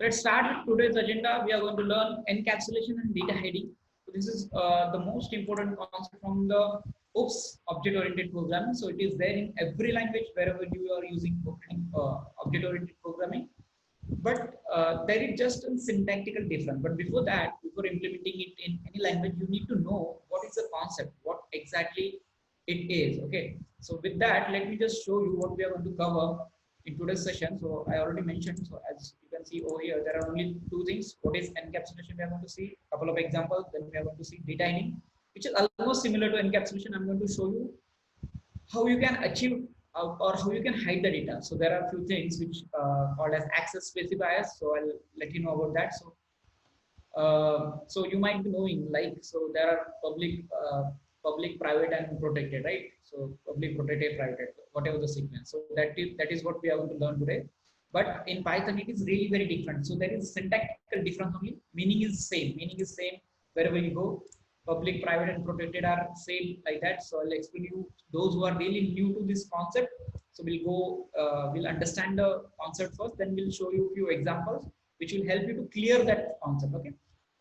So let's start with today's agenda. We are going to learn encapsulation and data hiding. So this is the most important concept from the OOPS object-oriented programming. So it is there in every language wherever you are using object-oriented programming. But there is just a syntactical difference. But before that, before implementing it in any language, you need to know what is the concept, what exactly it is. Okay. So with that, let me just show you what we are going to cover in today's session. So I already mentioned. So as you can see over here, there are only two things. What is encapsulation? We are going to see a couple of examples. Then we are going to see data hiding, which is almost similar to encapsulation. I'm going to show you how you can achieve or how you can hide the data. So there are a few things which called as access specifiers. So I'll let you know about that. So you might be knowing, like, so there are public, private, and protected, right? So public, protected, private, whatever the sequence. So that is what we are going to learn today. But in Python, it is really very different. So there is syntactical difference only. Meaning is same. Meaning is same wherever you go. Public, private, and protected are same like that. So I'll explain you those who are really new to this concept. So we'll understand the concept first, then we'll show you a few examples which will help you to clear that concept. Okay.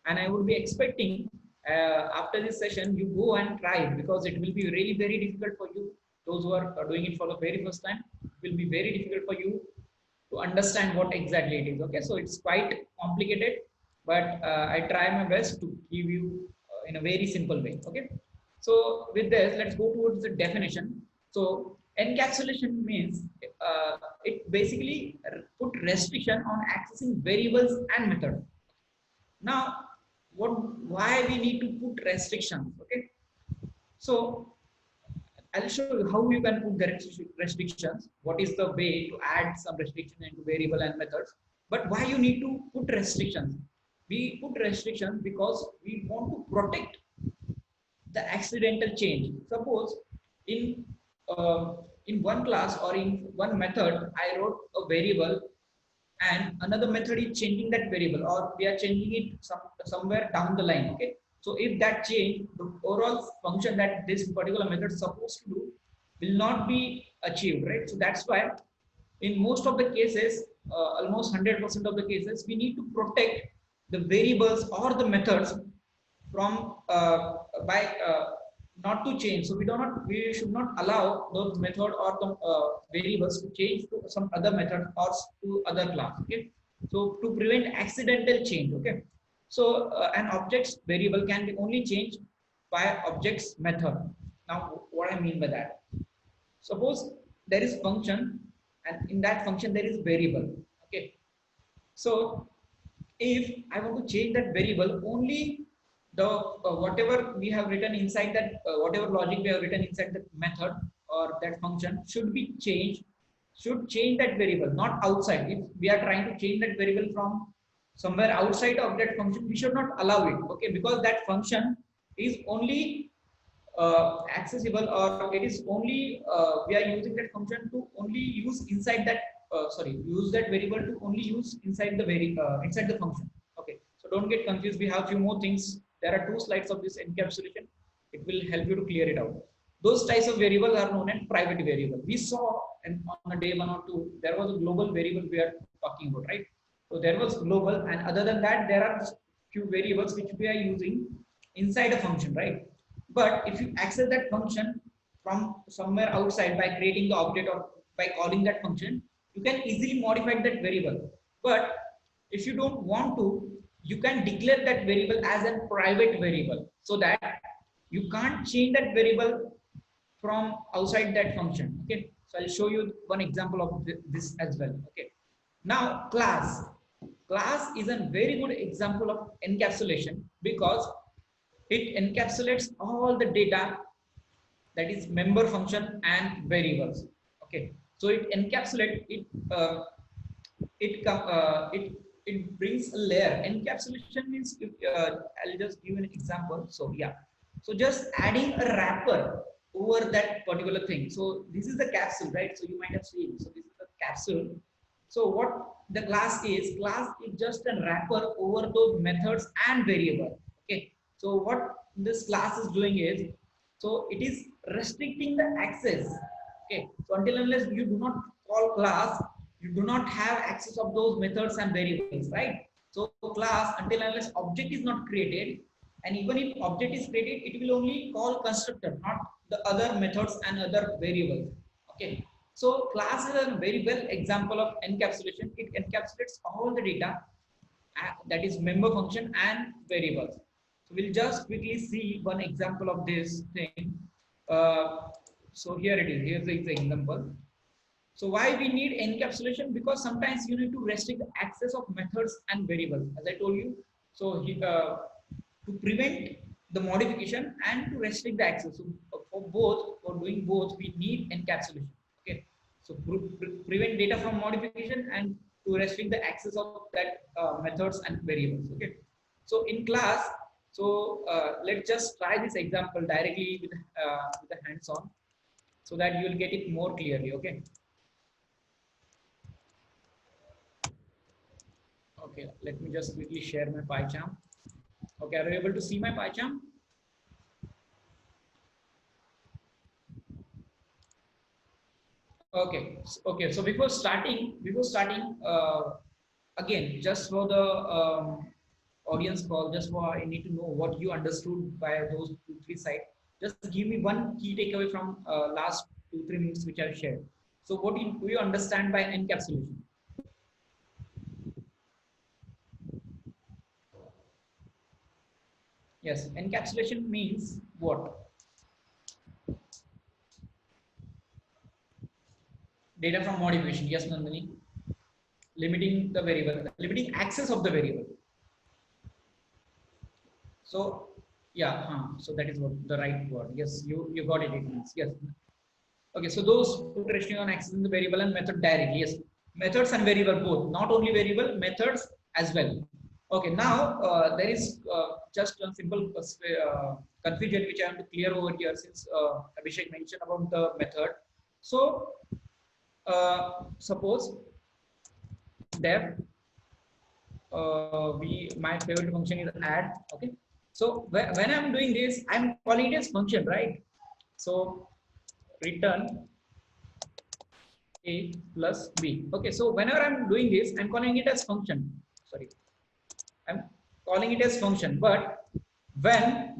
And I would be expecting after this session you go and try it, because it will be really very difficult for you. Those who are doing it for the very first time, it will be very difficult for you to understand what exactly it is. Okay, so it's quite complicated, but I try my best to give you in a very simple way. Okay, so with this, let's go towards the definition. So encapsulation means it basically put restriction on accessing variables and methods. Now, why we need to put restrictions? Okay, so I'll show you how you can put the restrictions. What is the way to add some restriction into variable and methods? But why you need to put restrictions? We put restrictions because we want to protect the accidental change. Suppose in in one class or in one method, I wrote a variable and another method is changing that variable, or we are changing it somewhere down the line. Okay, so if that change, the overall function that this particular method is supposed to do will not be achieved, right? So that's why in most of the cases, almost 100% of the cases, we need to protect the variables or the methods from by not to change. So we should not allow those method or the variables to change to some other method or to other class. Okay, so to prevent accidental change. Okay, so an object's variable can be only changed by object's method. Now, what I mean by that? Suppose there is function, and in that function there is variable. Okay, so if I want to change that variable, only the whatever we have written inside that whatever logic we have written inside that method or that function should be changed, should change that variable, not outside. If we are trying to change that variable from somewhere outside of that function, we should not allow it. Okay, because that function is only accessible, or it is only we are using that function to only use inside that use that variable to only use inside the inside the function. Okay, so don't get confused. We have few more things. There are two slides of this encapsulation. It will help you to clear it out. Those types of variables are known as private variable. We saw, and on a day 1 or 2 there was a global variable we are talking about, right? So there was global, and other than that there are few variables which we are using inside a function, right? But if you access that function from somewhere outside by creating the object or by calling that function, you can easily modify that variable. But if you don't want to, you can declare that variable as a private variable, so that you can't change that variable from outside that function. Okay, so I'll show you one example of this as well. Okay, now class is a very good example of encapsulation, because it encapsulates all the data, that is member function and variables. Okay, so it encapsulates it. It brings a layer. Encapsulation means I'll just give an example. So yeah, so just adding a wrapper over that particular thing. So this is the capsule, right? So you might have seen. So this is the capsule. So what the class is just a wrapper over those methods and variable. Okay, so what this class is doing is, so it is restricting the access. Okay, so until unless you do not call class, you do not have access of those methods and variables, right? So class, until unless object is not created, and even if object is created, it will only call constructor, not the other methods and other variables. Okay, so class is a very well example of encapsulation. It encapsulates all the data, that is member function and variables. So we'll just quickly see one example of this thing. So here it is. Here's the example. So why we need encapsulation? Because sometimes you need to restrict the access of methods and variables, as I told you. So to prevent the modification and to restrict the access. So for doing both, we need encapsulation. Okay. So prevent data from modification and to restrict the access of that methods and variables. Okay. So in class, so let's just try this example directly with the hands-on, so that you will get it more clearly. Okay. Okay, let me just quickly share my PyCharm. Okay, are you able to see my PyCharm? Okay. So before starting, again, just for the audience call, just for I need to know what you understood by those 2-3 sites. Just give me one key takeaway from last 2-3 minutes which I've shared. So what do you understand by encapsulation? Yes, encapsulation means what? Data from modification. Yes, Nandini. Limiting the variable, limiting access of the variable. So yeah, so that is what the right word. Yes, you got it. It means yes. Okay, so those put restriction on accessing the variable and method directly. Yes, methods and variable both, not only variable, methods as well. Okay, now there is just a simple confusion which I have to clear over here, since Abhishek mentioned about the method. So suppose def my favorite function is add. Okay, so when I'm doing this, I'm calling it as function, right? So return a plus b. Okay, so whenever I'm doing this, I'm calling it as function. Sorry, I'm calling it as function. When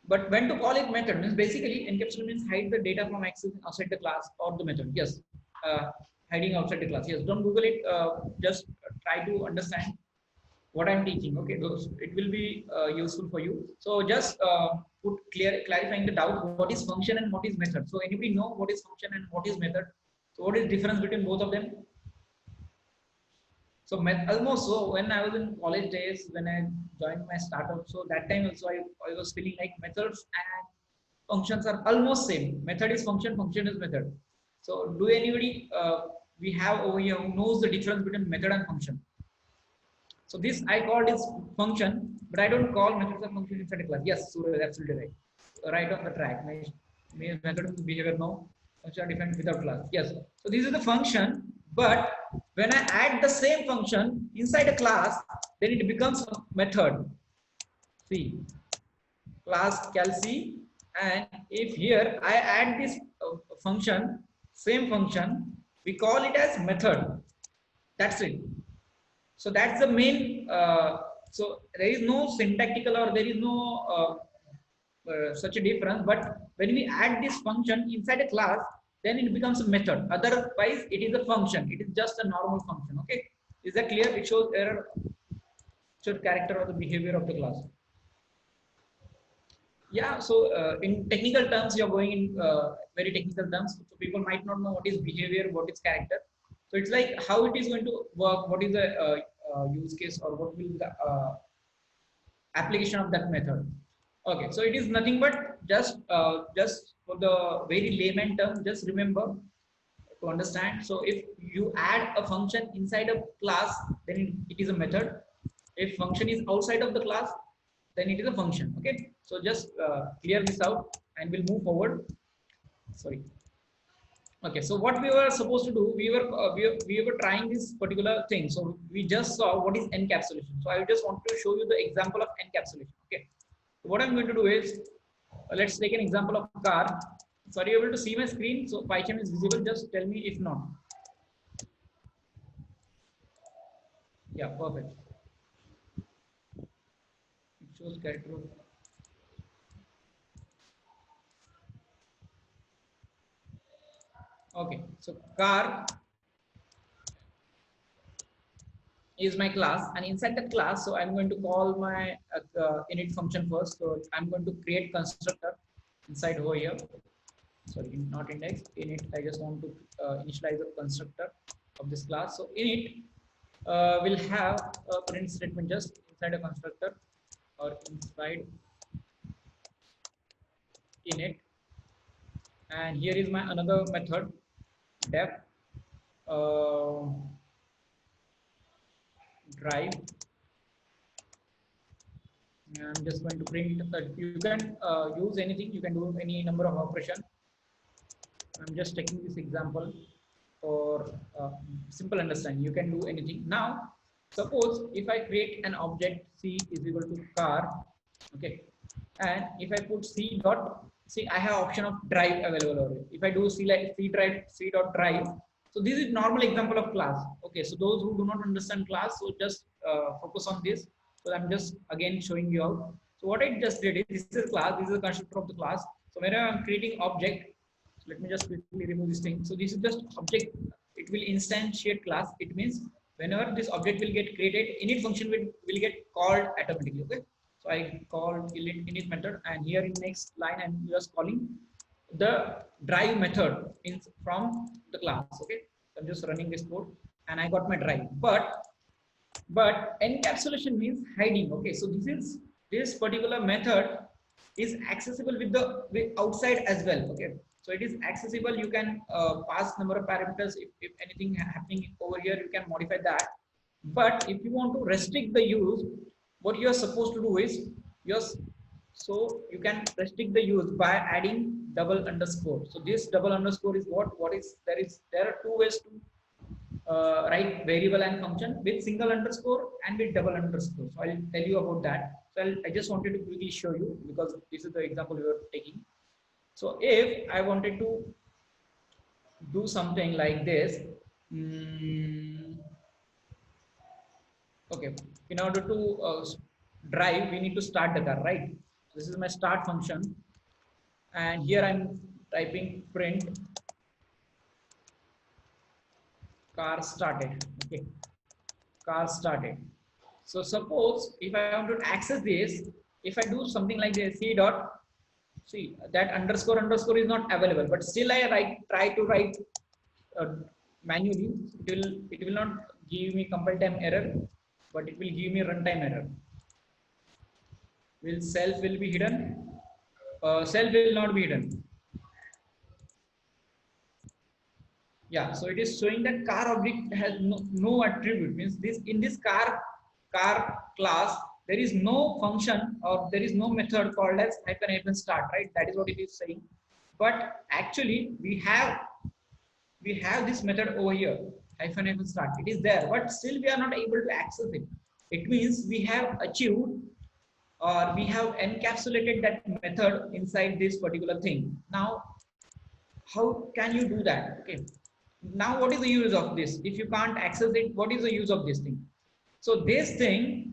when to call it method means basically encapsulation means hide the data from access outside the class or the method. Yes, hiding outside the class. Yes, don't Google it. Just try to understand what I'm teaching. Okay, those it will be useful for you. So just clarifying the doubt. What is function and what is method? So anybody know what is function and what is method? So what is difference between both of them? So almost, so when I was in college days, when I joined my startup, so that time also I was feeling like methods and functions are almost same. Method is function, function is method. So do anybody we have over here who knows the difference between method and function? So this I called is function, but I don't call methods and function inside a class. Yes, Surya is absolutely right. Right on the track. Method and behavior no, function are different without class. Yes. So this is the function, but when I add the same function inside a class, then it becomes a method. See, class calc, and if here I add this function, same function, we call it as method. That's it. So that's the main. So there is no syntactical or there is no such a difference. But when we add this function inside a class, then it becomes a method. Otherwise, it is a function. It is just a normal function. Okay, is that clear? It shows error, should character or the behavior of the class. Yeah. So in technical terms, you are going in very technical terms. So people might not know what is behavior, what is character. So it's like how it is going to work. What is the use case or what will be the application of that method? Okay, so it is nothing but just for the very layman term, just remember to understand. So if you add a function inside a class, then it is a method. If function is outside of the class, then it is a function. Okay, so just clear this out and we'll move forward. Sorry. Okay, so what we were supposed to do, we were trying this particular thing. So we just saw what is encapsulation. So I just want to show you the example of encapsulation. Okay, so what I'm going to do is let's take an example of car. So are you able to see my screen? So PyCharm is visible. Just tell me if not. Yeah, perfect. It shows character. Okay, so car is my class, and inside the class, so I'm going to call my init function first. So I'm going to create constructor inside over here. Sorry, not index, init. I just want to initialize a constructor of this class. So init will have a print statement just inside a constructor or inside init, and here is my another method def uh, drive. I'm just going to print that you can use anything, you can do any number of operation. I'm just taking this example for simple understanding. You can do anything. Now, suppose if I create an object C is equal to car, okay, and if I put C dot, see I have option of drive available already. If I do C like C drive C dot drive, so this is normal example of class. Okay, so those who do not understand class, so just focus on this. So I'm just again showing you out. So what I just did is this is class, this is the constructor of the class. So whenever I'm creating object, so let me just quickly remove this thing. So this is just object. It will instantiate class. It means whenever this object will get created, init function will get called automatically. Okay. So I called init method, and here in next line I'm just calling the drive method in from the class. Okay. So I'm just running this code, and I got my drive. But encapsulation means hiding. Okay, so this particular method is accessible with outside as well. Okay, so it is accessible. You can pass number of parameters. If anything happening over here, you can modify that. But if you want to restrict the use, what you are supposed to do is so you can restrict the use by adding double underscore. So this double underscore is what is there are two ways to write variable and function with single underscore and with double underscore. So I'll tell you about that. So I just wanted to quickly show you because this is the example we are taking. So if I wanted to do something like this, okay, in order to drive, we need to start the car, right? This is my start function, and here I'm typing print car started. Okay, car started. So suppose if I want to access this, if I do something like this, c dot, see that underscore is not available, but still I try to write manually. It will not give me compile time error, but it will give me runtime error. Will self will be hidden? Self will not be hidden. Yeah, so it is showing that car object has no attribute. Means this in this car class there is no function or there is no method called as hyphen start, right? That is what it is saying. But actually we have this method over here hyphen start. It is there, but still we are not able to access it. It means we have achieved or we have encapsulated that method inside this particular thing. Now how can you do that? Okay, now what is the use of this? If you can't access it, what is the use of this thing? So this thing,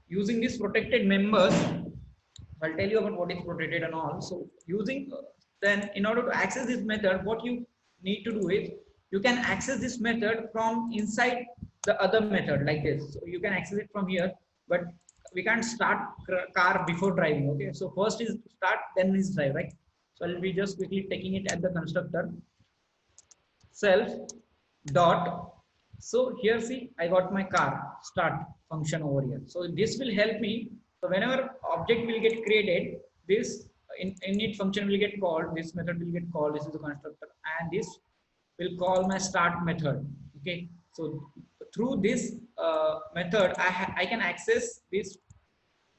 using this protected members, I'll tell you about what is protected and all. So using then in order to access this method, what you need to do is you can access this method from inside the other method like this. So you can access it from here, but we can't start car before driving. Okay, so first is start, then is drive, right? So I'll be just quickly taking it at the constructor self dot. So here see I got my car start function over here. So this will help me. So whenever object will get created, this init function will get called, this method will get called, this is the constructor, and this will call my start method. Okay, so through this method I can access this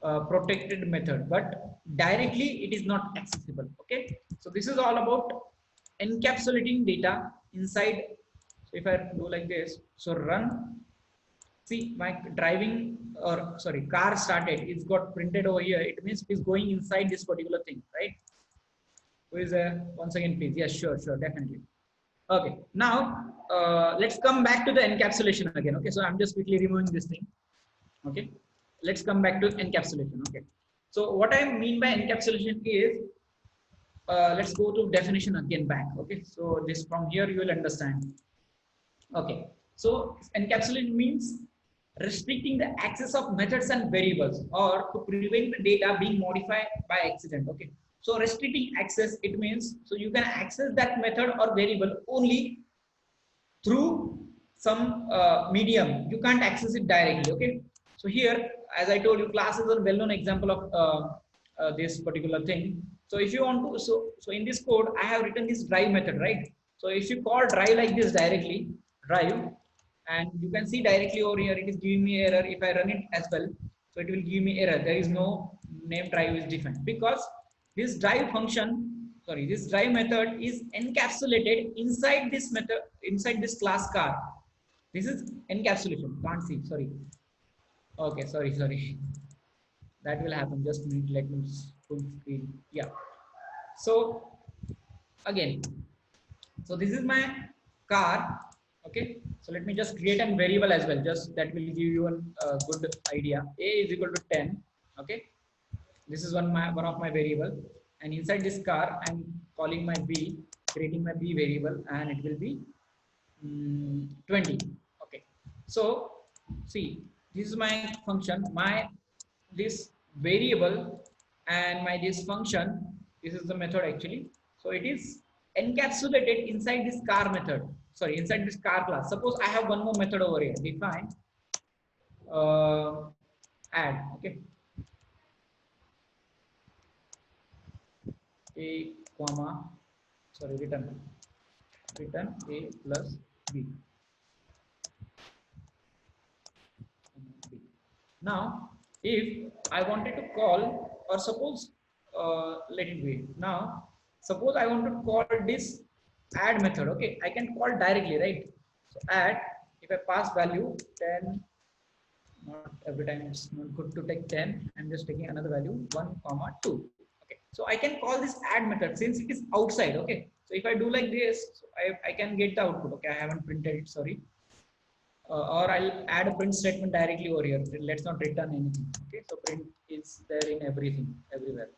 protected method, but directly it is not accessible. Okay, so this is all about encapsulating data inside. So if I do like this, so run, see my driving, or sorry, car started, it's got printed over here. It means it is going inside this particular thing, right? Who is there once again, please? Yes, sure, definitely. Okay, now let's come back to the encapsulation again. Okay, so I'm just quickly removing this thing. Okay, let's come back to encapsulation. Okay, so what I mean by encapsulation is, let's go to definition again back. Okay, so this from here you will understand. Okay, so encapsulation means restricting the access of methods and variables, or to prevent the data being modified by accident. Okay, so restricting access, it means so you can access that method or variable only through some medium. You can't access it directly. Okay, so here, as I told you, class is a well-known example of this particular thing. So if you want to, so in this code I have written this drive method, right? So if you call drive like this directly, drive, and you can see directly over here it is giving me error. If I run it as well, so it will give me error. There is no name drive is defined, because this drive function, sorry, this drive method is encapsulated inside this method, inside this class car. This is encapsulation. Can't see, sorry. Okay, sorry. That will happen. Just a minute, let me full screen. Yeah. So again, so this is my car. Okay, so let me just create a variable as well. Just that will give you a good idea. A is equal to 10. Okay, this is one of my variable, and inside this car I'm calling my b, creating my b variable, and it will be 20. Okay, so see, this is my function, my this variable, and my this function, this is the method actually. So it is encapsulated inside this car method, sorry, inside this car class. Suppose I have one more method over here, define add. Okay, a comma, sorry, return a plus b. Now if I wanted to call, or suppose let it be, now suppose I want to call this add method. Okay, I can call directly, right? So add, if I pass value 10, not every time it's not good to take 10, I'm just taking another value 1 comma 2. Okay, so I can call this add method since it is outside. Okay, so if I do like this, so I can get the output. Okay, I haven't printed it, sorry. Or I'll add a print statement directly over here. Let's not return anything. Okay, so print is there in everything, everywhere.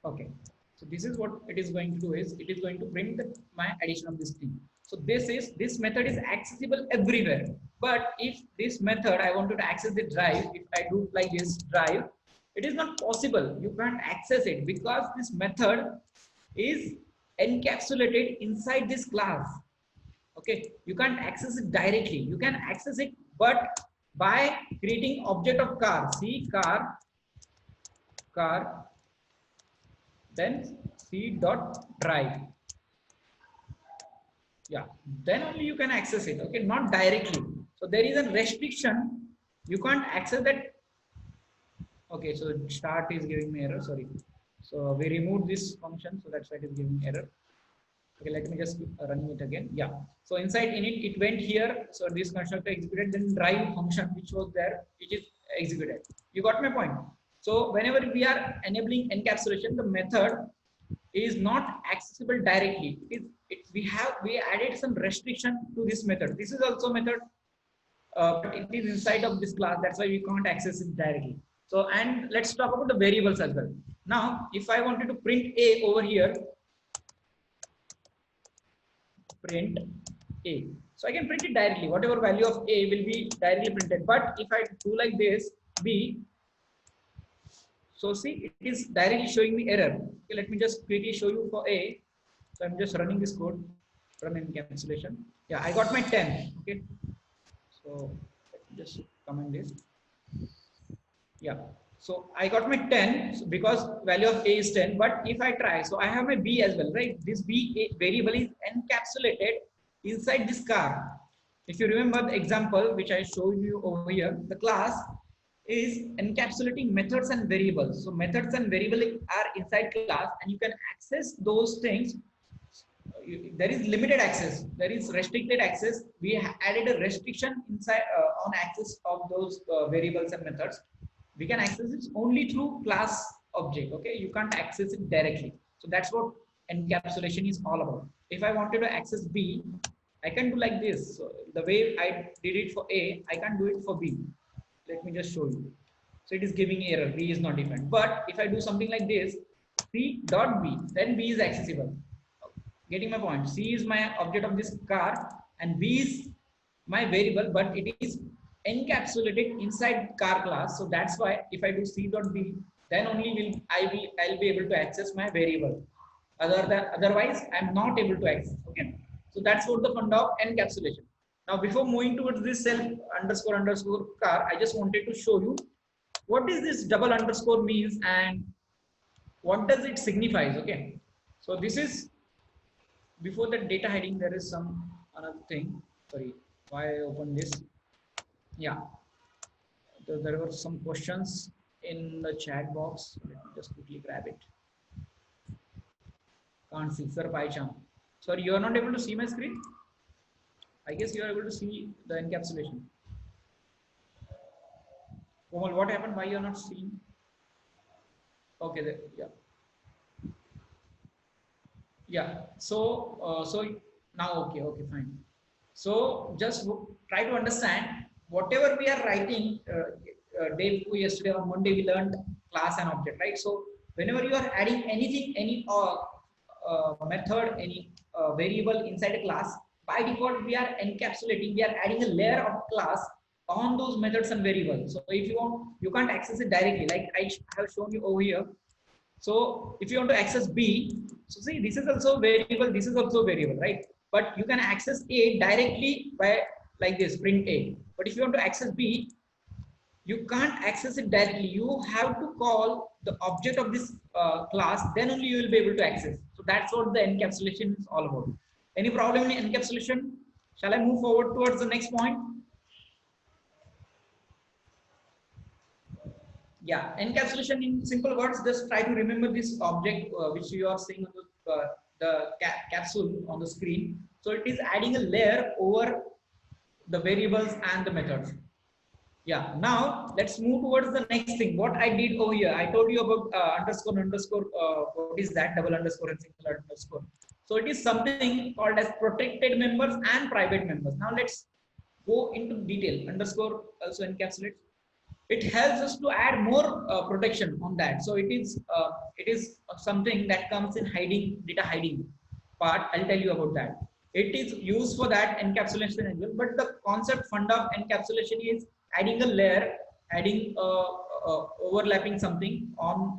Okay, so this is what it is going to do, is it is going to print my addition of this thing. So this method is accessible everywhere. But if this method I wanted to access the drive, if I do like this drive, it is not possible. You can't access it because this method is encapsulated inside this class. Okay, you can't access it directly. You can access it, but by creating object of car, see car, then c dot drive. Yeah, then only you can access it. Okay, not directly. So there is a restriction. You can't access that. Okay, so start is giving me error. Sorry. So we removed this function, so that's why it is giving error. Okay, let me just running it again. Yeah. So inside init, it went here. So this constructor executed, then drive function which was there, it is executed. You got my point? So whenever we are enabling encapsulation, the method is not accessible directly. We added some restriction to this method. This is also method, but it is inside of this class. That's why we can't access it directly. So, and let's talk about the variables as well. Now, if I wanted to print a over here, print a, so I can print it directly. Whatever value of a will be directly printed. But if I do like this, b, so see, it is directly showing me error. Okay, let me just quickly show you for a. So I'm just running this code, run encapsulation. Yeah, I got my 10. Okay, so let me just comment this. Yeah, so I got my 10 because value of a is 10. But if I try, so I have my b as well, right? This b variable is encapsulated inside this car. If you remember the example which I showed you over here, the class is encapsulating methods and variables. So methods and variables are inside class, and you can access those things. There is limited access, there is restricted access. We added a restriction inside on access of those variables and methods. We can access it only through class object. Okay, you can't access it directly. So that's what encapsulation is all about. If I wanted to access b, I can do like this. So the way I did it for A, I can't do it for B. Let me just show you. So it is giving error. B is not defined. But if I do something like this, C dot B, then B is accessible. Getting my point? C is my object of this car, and B is my variable, but it is encapsulated inside car class. So that's why if I do C dot B, then only I'll be able to access my variable. Otherwise, I'm not able to access. Okay. So that's what the fund of encapsulation. Now, before moving towards this self underscore underscore car, I just wanted to show you what is this double underscore means and what does it signifies. Okay. So this is before the data hiding. There is some another thing. Sorry, why I open this? Yeah, there were some questions in the chat box. Let me just quickly grab it. Can't see, sir. By chance. Sorry, you are not able to see my screen. I guess you are able to see the encapsulation. Komal, what happened? Why you are not seeing? Okay, there, yeah, yeah. So now okay, fine. So just try to understand whatever we are writing. Day before yesterday on Monday we learned class and object, right? So whenever you are adding anything, any method, any variable inside a class, by default we are encapsulating. We are adding a layer of class on those methods and variables. So if you want, you can't access it directly. Like I have shown you over here. So if you want to access B, so see this is also variable, this is also variable, right? But you can access A directly by like this print A. But if you want to access B, you can't access it directly. You have to call the object of this class, then only you will be able to access. So that's what the encapsulation is all about. Any problem in encapsulation? Shall I move forward towards the next point? Yeah, encapsulation in simple words, just try to remember this object which you are seeing on the capsule on the screen. So it is adding a layer over the variables and the methods. Yeah, now let's move towards the next thing. What I did over here, I told you about underscore underscore. What is that? Double underscore and single underscore. So it is something called as protected members and private members. Now let's go into detail. Underscore also encapsulates. It helps us to add more protection on that. So it is something that comes in hiding, data hiding part. I'll tell you about that. It is used for that encapsulation as well, but the concept fund of encapsulation is adding a layer, adding overlapping something on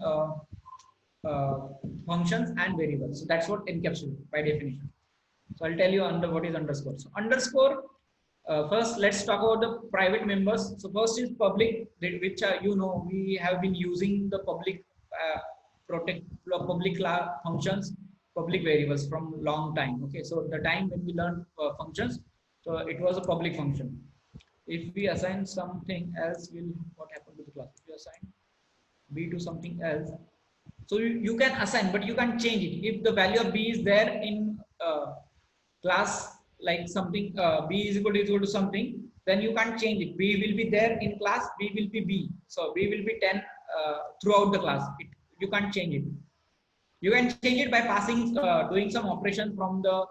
functions and variables. So that's what encapsulation by definition. So I'll tell you under what is underscore. So underscore, first let's talk about the private members. So first is public, which you know we have been using the public public functions, public variables from long time. Okay, so the time when we learned functions, so it was a public function. If we assign something else, will what happened to the class? If you assign B to something else, so you can assign, but you can change it. If the value of B is there in class, like something B is equal to something, then you can't change it. B will be there in class, B will be B. So B will be 10 throughout the class. You can't change it. You can change it by passing, doing some operation from the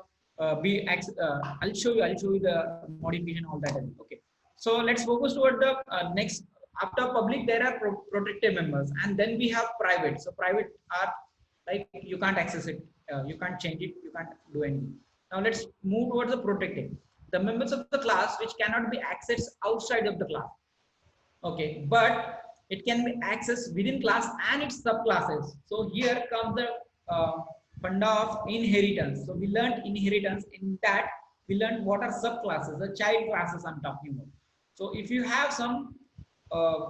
B. I'll show you the modification, all that. Okay. So let's focus toward the next. After public, there are protected members, and then we have private. So private are like you can't access it, you can't change it, you can't do anything. Now let's move towards the protected. The members of the class which cannot be accessed outside of the class. Okay, but it can be accessed within class and its subclasses. So here comes the funda of inheritance. So we learned inheritance. In that we learned what are subclasses, the child classes I'm talking about. So if you have some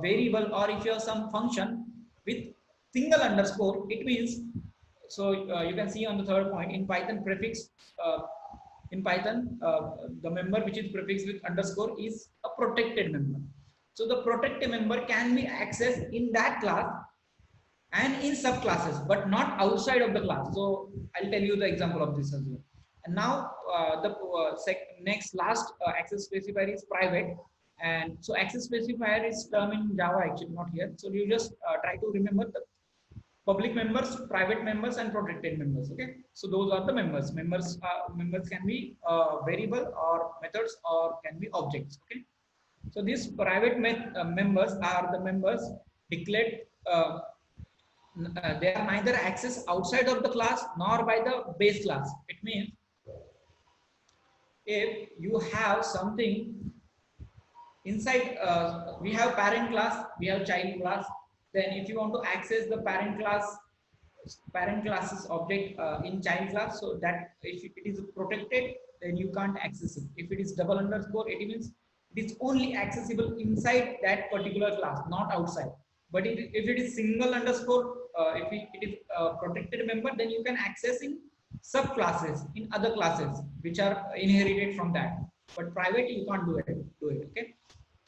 variable or if you have some function with single underscore, it means, so you can see on the third point in Python prefix, in Python the member which is prefixed with underscore is a protected member. So the protected member can be accessed in that class and in subclasses, but not outside of the class. So I'll tell you the example of this as well. And now the next last access specifier is private. And so access specifier is term in Java, actually not here. So you just try to remember public members, private members, and protected members. Okay, so those are the members. Members can be variable or methods or can be objects. Okay, so these private members are the members declared. They are neither accessed outside of the class nor by the base class. It means if you have something inside, we have parent class, we have child class. Then if you want to access the parent class's object in child class, so that if it is protected, then you can't access it. If it is double underscore, it means it is only accessible inside that particular class, not outside. But if it is single underscore, if it is a protected member, then you can access in subclasses in other classes which are inherited from that. But private, you can't do it. Okay.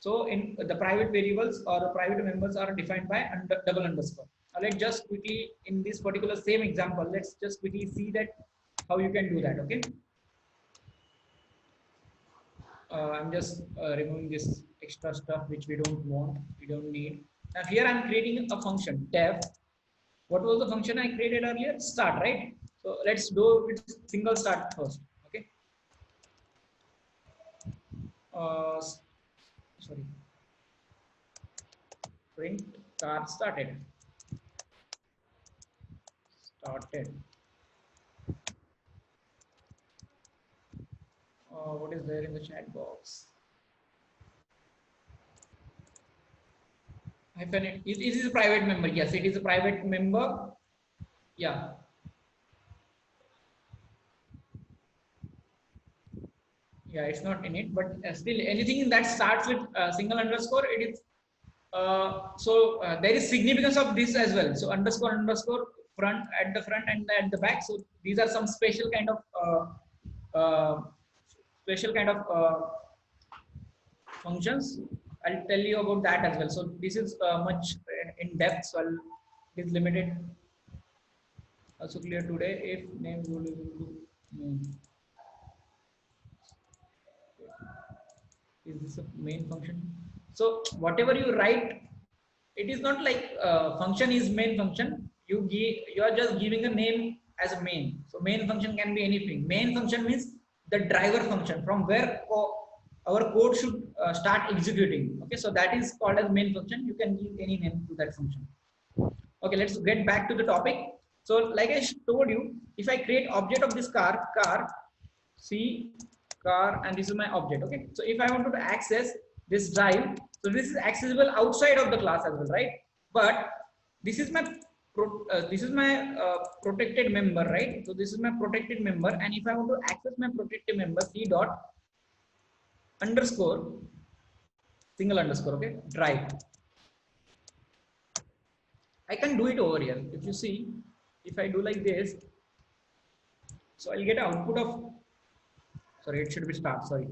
So in the private variables or the private members are defined by double underscore. Now let's just quickly, in this particular same example, let's just quickly see that how you can do that. Okay. I'm just removing this extra stuff which we don't want, we don't need. Now here I'm creating a function def. What was the function I created earlier? Start, right? So let's do it single start first. Okay. Sorry. Print car started. What is there in the chat box? Hyphen it. It is a private member. Yes, it is a private member. Yeah. Yeah, it's not in it, but still anything that starts with single underscore, it is. There is significance of this as well. So underscore front at the front and at the back. So these are some special kind of functions. I'll tell you about that as well. So this is much in depth. So it is limited. Also clear today. If name is this a main function? So whatever you write, it is not like function is main function. You are just giving a name as a main. So main function can be anything. Main function means the driver function from where our code should start executing. Okay, so that is called as main function. You can give any name to that function. Okay, let's get back to the topic. So like I told you, if I create object of this car, C car, and this is my object. Okay, so if I want to access this drive, so this is accessible outside of the class as well, right? But this is my protected member, right? So this is my protected member, and if I want to access my protected member, C dot underscore single underscore, okay, drive. I can do it over here. If you see, if I do like this, so I'll get an output of, sorry, it should be start, sorry.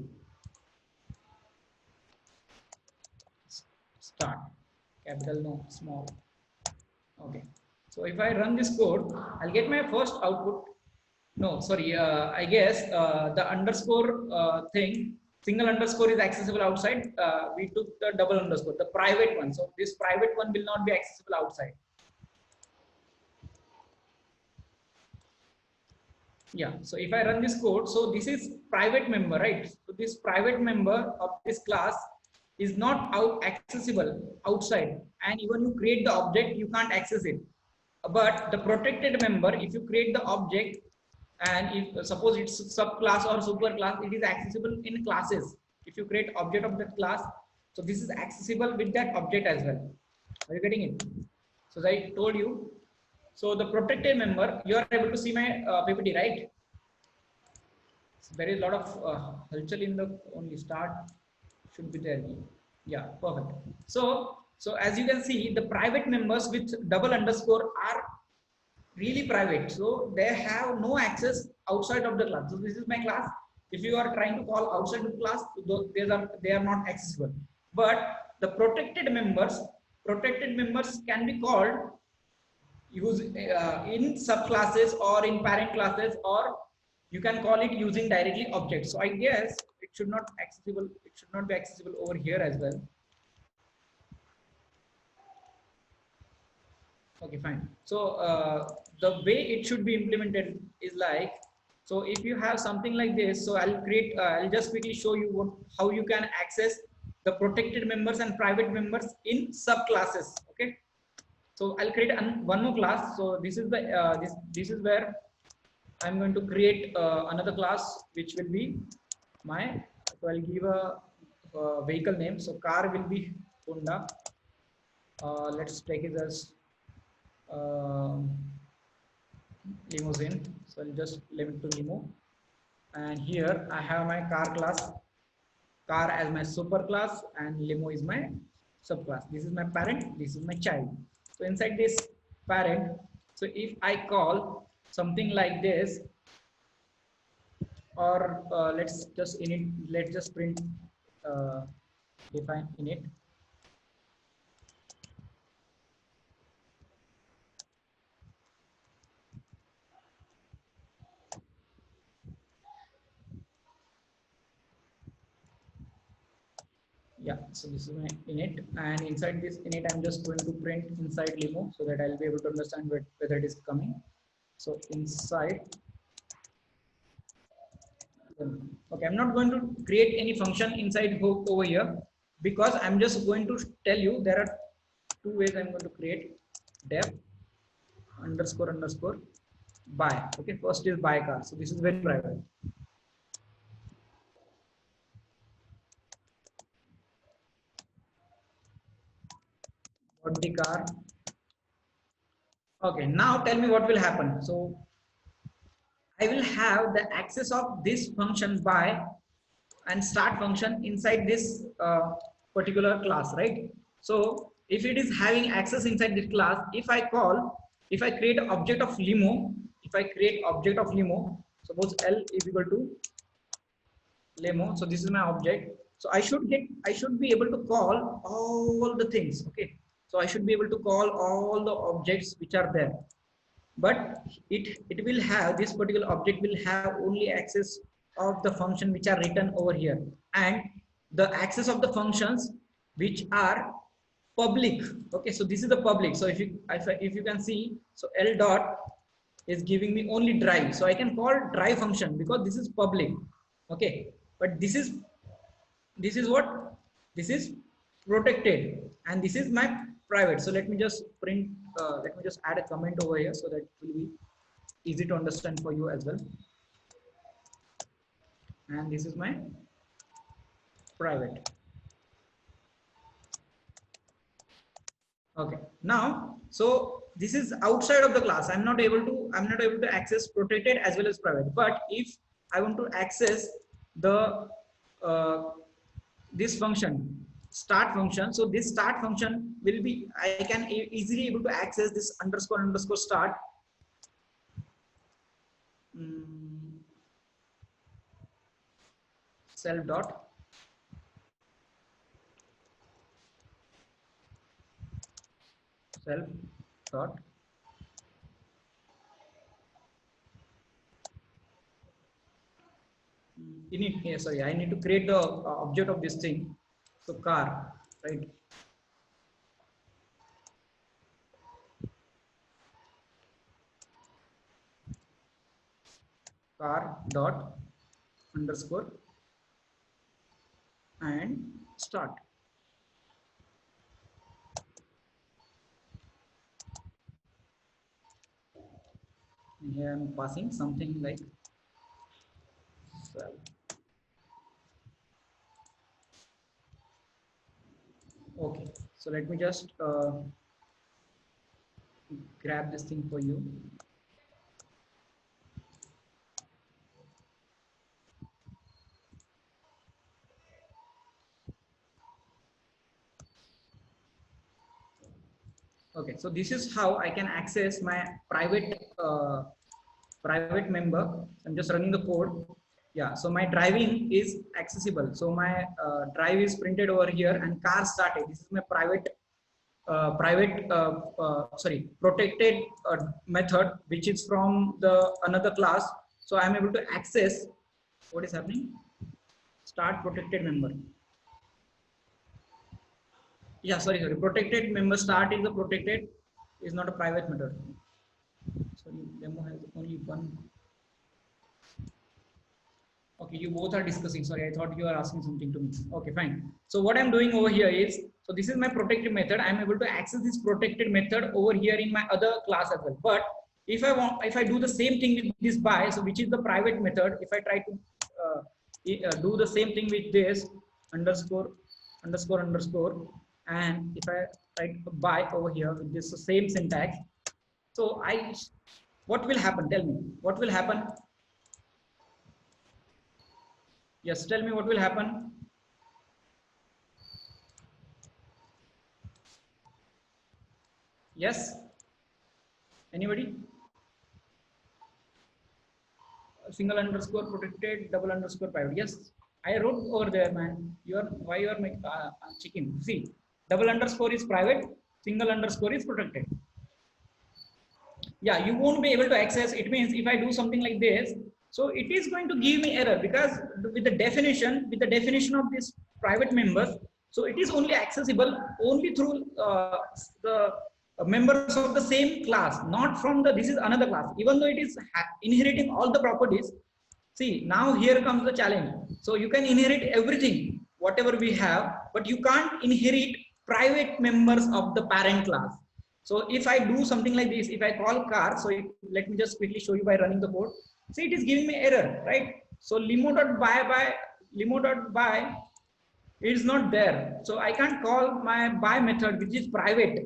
Start, capital no, small. Okay. So if I run this code, I'll get my first output. No, sorry, I guess the underscore thing, single underscore is accessible outside. We took the double underscore, the private one. So this private one will not be accessible outside. Yeah, so if I run this code, so this is private member, right? So this private member of this class is not accessible outside, and even you create the object, you can't access it. But the protected member, if you create the object, and if suppose it's subclass or superclass, it is accessible in classes. If you create object of that class, so this is accessible with that object as well. Are you getting it? So as I told you, so the protected member, you are able to see my PPT, right? So there is a lot of halchal in the only start should be there. Yeah, perfect. So as you can see, the private members with double underscore are really private. So they have no access outside of the class. So this is my class. If you are trying to call outside the class, they are not accessible. But the protected members can be called in subclasses or in parent classes, or you can call it using directly objects. So I guess it should not be accessible over here as well. Okay, fine. So the way it should be implemented is like, so if you have something like this, so I'll just quickly show you how you can access the protected members and private members in subclasses. Okay. So I'll create one more class. So this is the this is where I'm going to create another class which will be my. So I'll give a vehicle name. So car will be Honda. Let's take it as um, limousine. So I'll just limit to limo. And here I have my car class, car as my super class, and limo is my subclass. This is my parent, this is my child. So inside this parent, so if I call something like this, or let's just init, let's just print uh, define init. Yeah, so this is my init, and inside this init I'm just going to print inside limo so that I'll be able to understand whether it is coming. So inside, okay, I'm not going to create any function inside hook over here, because I'm just going to tell you there are two ways I'm going to create: def underscore underscore buy. Okay, first is buy car, so this is very private. What the car. Okay, now tell me what will happen. So I will have the access of this function buy and start function inside this particular class, right? So if it is having access inside this class, if I create an object of limo, if I create object of limo, suppose L is equal to limo, so this is my object. So I should be able to call all the things, okay? So I should be able to call all the objects which are there, but it will have, this particular object will have only access of the function which are written over here, and the access of the functions which are public. Okay, so this is the public. So if you can see, so L dot is giving me only drive, so I can call drive function because this is public. Okay, but this is what, this is protected, and this is my private. So let me just print, let me just add a comment over here so that it will be easy to understand for you as well. And this is my private. Okay, now so this is outside of the class. I'm not able to access protected as well as private. But if I want to access the uh, this function, start function, so this start function will be, I can easily able to access this underscore underscore start. mm, Self dot self dot init. Yeah, sorry, I need to create the object of this thing. So car, right? Car dot underscore and start. And here I'm passing something like self. Okay, so let me just grab this thing for you. Okay, so this is how I can access my private member. I'm just running the code. Yeah, so my driving is accessible. So my drive is printed over here, and car started. This is my sorry, protected method, which is from the another class. So I'm able to access what is happening. Start protected member. Yeah, sorry, protected member start is the protected. is not a private method. Sorry, demo has only one. Okay, you both are discussing. Sorry, I thought you are asking something to me. Okay, fine. So what I'm doing over here is, so this is my protected method. I'm able to access this protected method over here in my other class as well. But if I do the same thing with this by, so which is the private method, if I try to do the same thing with this underscore, underscore, underscore, and if I write by over here with this same syntax, so what will happen? Tell me, what will happen? Yes, tell me what will happen. Yes, anybody? Single underscore protected, double underscore private. Yes, I wrote over there, man. Why you are making chicken? See, double underscore is private, single underscore is protected. Yeah, you won't be able to access. It means if I do something like this, so it is going to give me error, because with the definition of this private members, so it is only accessible only through the members of the same class, not from the, this is another class, even though it is inheriting all the properties. See, now here comes the challenge. So you can inherit everything whatever we have, but you can't inherit private members of the parent class. So if I do something like this, if I call car, so let me just quickly show you by running the code. See, it is giving me error, right? So limo.by is not there. So I can't call my by method, which is private.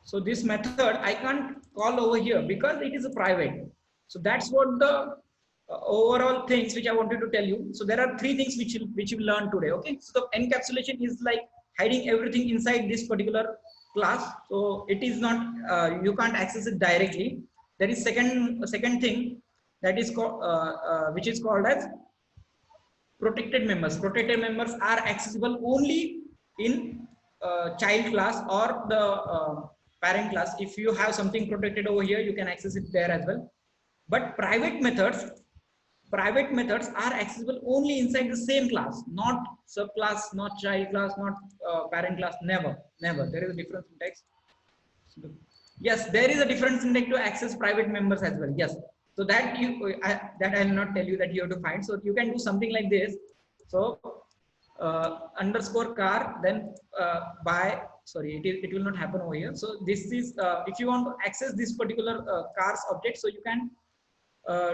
So this method I can't call over here because it is a private. So that's what the overall things which I wanted to tell you. So there are three things which you learn today. Okay, so the encapsulation is like hiding everything inside this particular class. So it is not you can't access it directly. There is second thing that is called which is called as protected members. Protected members are accessible only in child class or the parent class. If you have something protected over here, you can access it there as well. But private methods are accessible only inside the same class, not subclass, not child class, not parent class. Never. There is a difference in text. Yes, there is a difference in syntax to access private members as well. Yes, so that that I will not tell you, that you have to find. So you can do something like this. So underscore car, then by, sorry, it will not happen over here. So this is if you want to access this particular cars object, so you can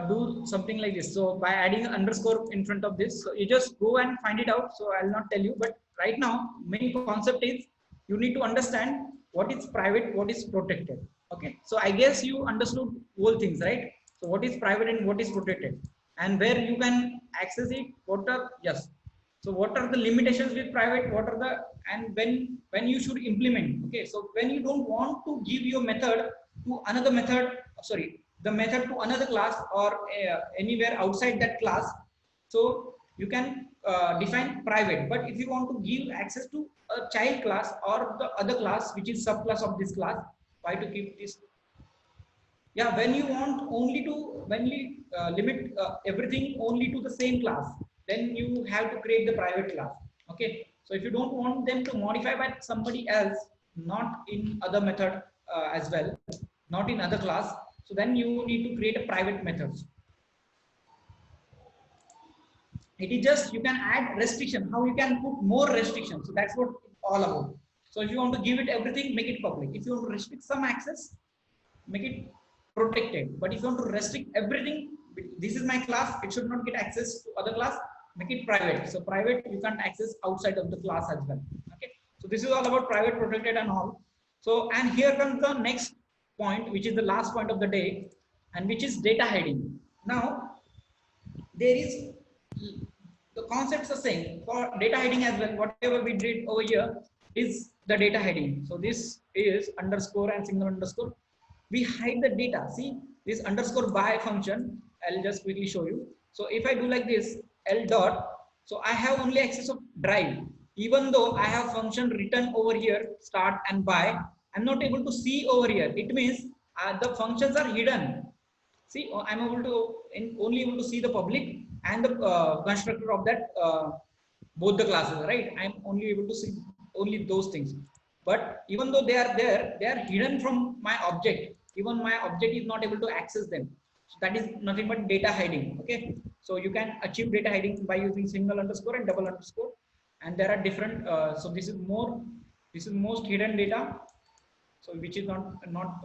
do something like this. So by adding underscore in front of this, so you just go and find it out. So I'll not tell you, but right now main concept is you need to understand what is private, what is protected. Okay, so I guess you understood whole things, right? So what is private and what is protected, and where you can access it, what are, yes, so what are the limitations with private, what are the, and when you should implement. Okay, so when you don't want to give your method to another method, sorry, the method to another class or anywhere outside that class, so you can define private. But if you want to give access to a child class or the other class which is subclass of this class, why to keep this? Yeah, when you want only to, when we limit everything only to the same class, then you have to create the private class. Okay, so if you don't want them to modify by somebody else, not in other method as well, not in other class, so then you need to create a private methods. It is just you can add restriction, how you can put more restrictions. So that's what it's all about. So if you want to give it everything, make it public. If you want to restrict some access, make it protected. But if you want to restrict everything, this is my class, it should not get access to other class, make it private. So private, you can't access outside of the class as well. Okay, so this is all about private, protected and all. So, and here comes the next point, which is the last point of the day, and which is data hiding. Now there is, the concepts are same for data hiding as well. Whatever we did over here is the data hiding. So this is underscore and single underscore, we hide the data. See, this underscore by function, I'll just quickly show you. So if I do like this, L dot, so I have only access of drive. Even though I have function written over here, start and by, I'm not able to see over here. It means the functions are hidden. See, I'm able to only able to see the public and the constructor of that both the classes, right? I'm only able to see only those things. but even though they are there, they are hidden from my object. Even my object is not able to access them. So that is nothing but data hiding. Okay, so you can achieve data hiding by using single underscore and double underscore, and there are different. So this is most hidden data, so which is not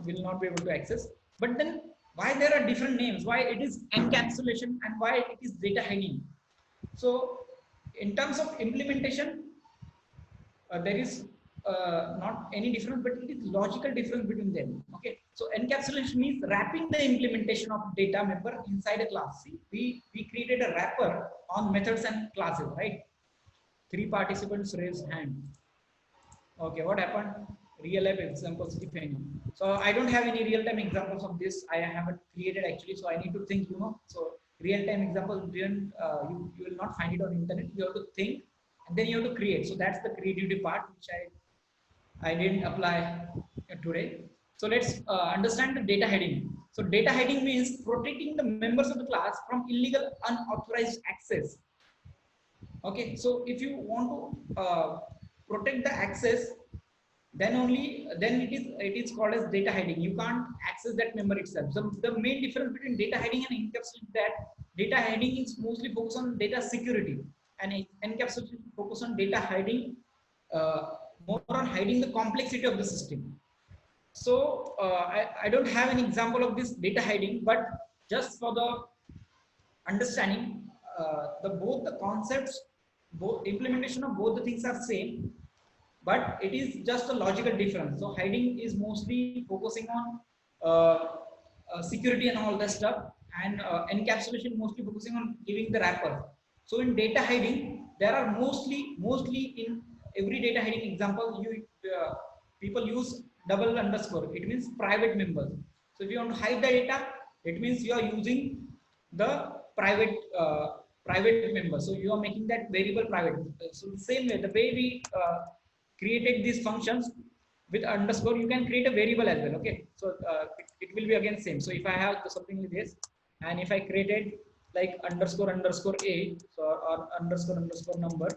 will not be able to access. But then why there are different names? Why it is encapsulation and why it is data hiding? So in terms of implementation, there is not any difference, but it is logical difference between them. Okay, so encapsulation means wrapping the implementation of data member inside a class. See, we created a wrapper on methods and classes, right? 3 participants raised hand. Okay, what happened? Real life examples, if any. So I don't have any real time examples of this. I haven't created actually, so I need to think. So real time examples, you will not find it on internet. You have to think, and then you have to create. So that's the creativity part, which I didn't apply today. So let's understand the data hiding. So data hiding means protecting the members of the class from illegal unauthorized access. Okay, so if you want to protect the access, then it is called as data hiding. You can't access that member itself. So the main difference between data hiding and encapsulation is that data hiding is mostly focused on data security, and encapsulation focus on data hiding, more on hiding the complexity of the system. So I don't have an example of this data hiding, but just for the understanding, both the concepts, both implementation of both the things are same, but it is just a logical difference. So hiding is mostly focusing on security and all that stuff, and encapsulation mostly focusing on giving the wrapper. So in data hiding, there are mostly in every data hiding example, people use double underscore. It means private members. So if you want to hide the data, it means you are using the private member. So you are making that variable private. So the same way, the way we created these functions with underscore, you can create a variable as well. Okay, so it will be again same. So if I have something like this, and if I created like underscore a, so or underscore number,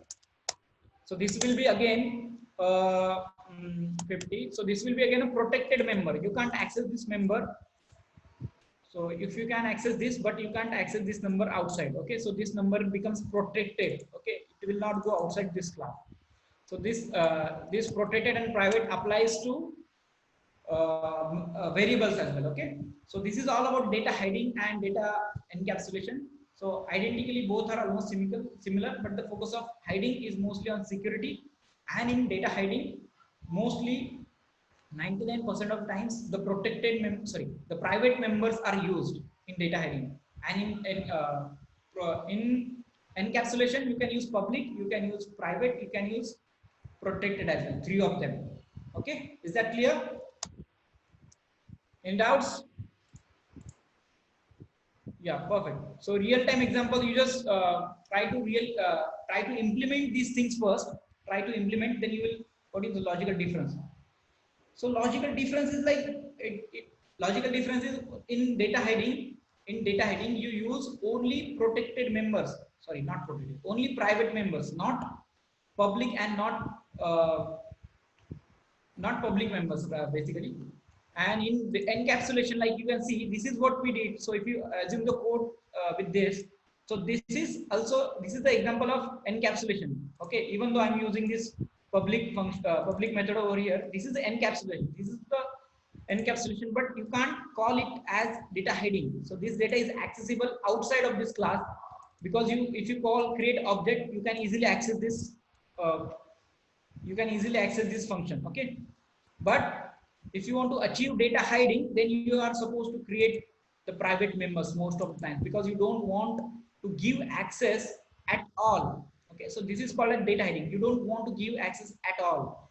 so this will be again 50. So this will be again a protected member. You can't access this member. So if you can access this, but you can't access this number outside. Okay, so this number becomes protected. Okay, it will not go outside this class. So this protected and private applies to variables as well. Okay, so this is all about data hiding and data encapsulation. So identically both are almost similar, but the focus of hiding is mostly on security, and in data hiding, mostly 99% of times the the private members are used in data hiding, and in encapsulation you can use public, you can use private, you can use protected as well. 3 of them. Okay, is that clear? Any doubts? Yeah, perfect. So real time example, you just try to implement these things first. Try to implement, then you will. What is the logical difference? So logical difference is like logical difference is in data hiding. In data hiding, you use only protected members. Sorry, not protected. Only private members, not public and not public members basically. And in the encapsulation, like you can see, this is what we did. So if you assume the code with this, so this is the example of encapsulation. Okay, even though I'm using this public function, public method over here, this is the encapsulation. This is the encapsulation, but you can't call it as data hiding. So this data is accessible outside of this class, because if you call create object, you can easily access this. Function. Okay, but if you want to achieve data hiding, then you are supposed to create the private members most of the time, because you don't want to give access at all. Okay, so this is called a data hiding. You don't want to give access at all.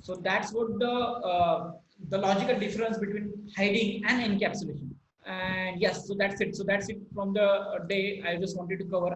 So that's what the logical difference between hiding and encapsulation. And yes, so that's it. So that's it from the day. I just wanted to cover.